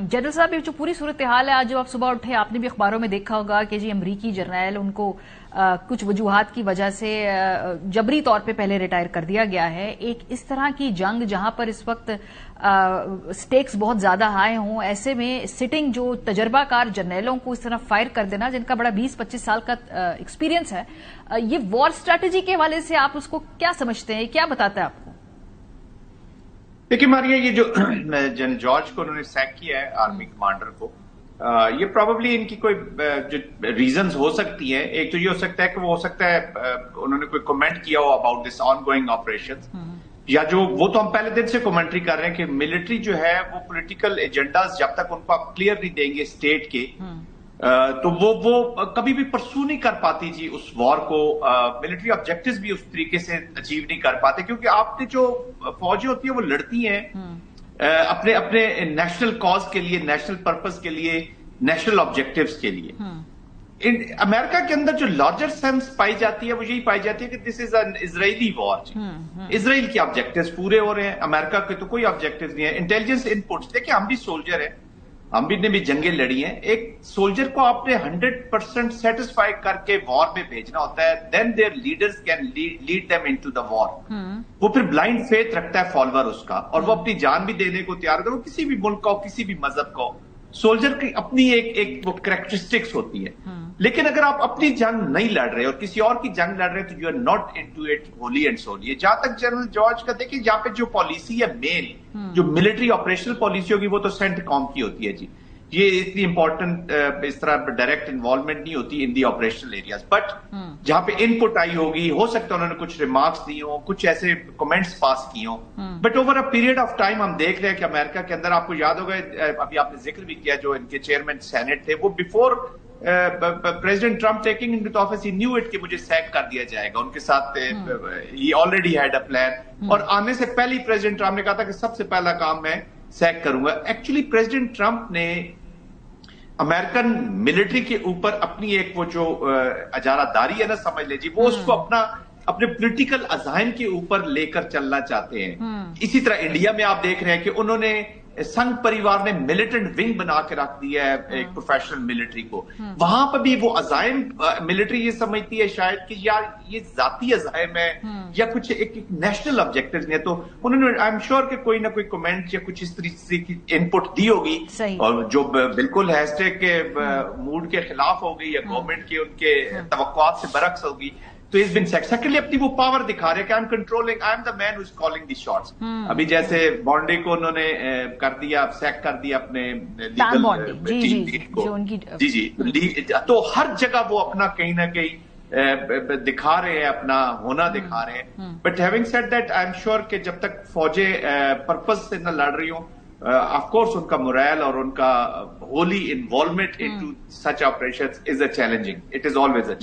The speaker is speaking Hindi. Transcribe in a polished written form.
जनरल साहब, ये जो पूरी सूरत हाल है, आज जब आप सुबह उठे आपने भी अखबारों में देखा होगा कि जी अमरीकी जर्नैल उनको कुछ वजूहात की वजह से जबरी तौर पे पहले रिटायर कर दिया गया है। एक इस तरह की जंग जहां पर इस वक्त स्टेक्स बहुत ज्यादा हाई हों, ऐसे में सिटिंग जो तजर्बाकार जर्नैलों को इस तरह फायर कर देना, जिनका बड़ा 20-25 साल का एक्सपीरियंस है, ये वॉर स्ट्रैटेजी के हवाले से आप उसको क्या समझते हैं, क्या बताता है आपको? देखिए मारिया, ये जो जनरल जॉर्ज को उन्होंने सैक किया है, आर्मी कमांडर को, ये प्रोबेबली इनकी कोई जो रीजंस हो सकती हैं। एक तो ये हो सकता है कि वो हो सकता है उन्होंने कोई कमेंट किया हो अबाउट दिस ऑनगोइंग ऑपरेशंस, या जो वो तो हम पहले दिन से कमेंट्री कर रहे हैं कि मिलिट्री जो है वो पॉलिटिकल एजेंडाज जब तक उनको आप क्लियर नहीं देंगे स्टेट के, तो वो कभी भी परसू नहीं कर पाती जी उस वॉर को। मिलिट्री ऑब्जेक्टिव्स भी उस तरीके से अचीव नहीं कर पाते, क्योंकि आपने जो फौजी होती है वो लड़ती हैं अपने अपने नेशनल कॉज के लिए, नेशनल पर्पस के लिए, नेशनल ऑब्जेक्टिव्स के लिए। अमेरिका के अंदर जो लार्जर सेंस पाई जाती है वो यही पाई जाती है कि this is an Israeli war. Israel के ऑब्जेक्टिव्स पूरे हो रहे हैं, अमेरिका के तो कोई ऑब्जेक्टिव्स नहीं है। इंटेलिजेंस इनपुट्स, देखिए हम भी सोल्जर हैं, हम भी ने भी जंगें लड़ी हैं। एक सोल्जर को आपने 100% सेटिस्फाई करके वॉर में भेजना होता है, then their leaders can lead them into the war. वो फिर ब्लाइंड फेथ रखता है फॉलोअर उसका, और वो अपनी जान भी देने को तैयार होता है, वो किसी भी मुल्क का हो, किसी भी मजहब का हो। सोल्जर की अपनी एक वो कैरेक्टरिस्टिक्स होती है। लेकिन अगर आप अपनी जंग नहीं लड़ रहे और किसी और की जंग लड़ रहे हैं, तो you are not into it wholly and solely. जहां तक जनरल जॉर्ज का देखिए, यहाँ पे जो पॉलिसी है मेन, जो मिलिट्री ऑपरेशनल पॉलिसी होगी, वो तो सेंटकॉम की होती है जी। ये इतनी इंपॉर्टेंट इस तरह डायरेक्ट इन्वॉल्वमेंट नहीं होती इन दी ऑपरेशनल एरियाज, बट जहां पे इनपुट आई होगी, हो सकता है उन्होंने कुछ रिमार्क्स दिए हो, कुछ ऐसे कमेंट्स पास किए हो, but over a period of time हम देख रहे हैं कि अमेरिका के अंदर, आपको याद होगा अभी आपने जिक्र भी किया, जो इनके चेयरमैन सेनेट थे, वो before president Trump taking into office, he knew it कि मुझे सैक कर दिया जाएगा। उनके साथ ही ऑलरेडी हैड अ प्लान, और आने से पहले ही प्रेसिडेंट ट्रंप ने कहा था कि सबसे पहला काम मैं सैक करूंगा। एक्चुअली प्रेसिडेंट ट्रंप ने अमेरिकन मिलिट्री के ऊपर अपनी एक वो जो अजारादारी है ना, समझ लीजिए, वो उसको अपने पॉलिटिकल अजाइम के ऊपर लेकर चलना चाहते हैं। इसी तरह इंडिया में आप देख रहे हैं कि उन्होंने संघ परिवार ने मिलिटेंट विंग बना के रख दिया है एक प्रोफेशनल मिलिट्री को। वहां पर भी वो अजाइम मिलिट्री ये समझती है शायद कि यार ये जाती अजाइम है या कुछ एक नेशनल ऑब्जेक्टिव नहीं है, तो उन्होंने आई एम श्योर कि कोई ना कोई कमेंट या कुछ इस तरीके की इनपुट दी होगी, और जो बिल्कुल हैशटैग के मूड के खिलाफ होगी या गवर्नमेंट के उनके तवक्कुआत से बरक्स होगी। तो इस बिन सेक्रेटरी अपनी वो पावर दिखा रहे हैं कि I am controlling, I am the man who is calling the shots. अभी जैसे बॉन्डी को उन्होंने कर दिया, सैक कर दिया अपने लीगल टीम को, जी, तो हर जगह वो अपना कहीं ना कहीं दिखा रहे हैं, अपना होना दिखा रहे हैं। But having said that, I am sure कि जब तक फौजें पर्पस से न लड़ रही हो, ऑफ कोर्स उनका मोरल और उनका Holi involvement into such operations is a challenging, it is always a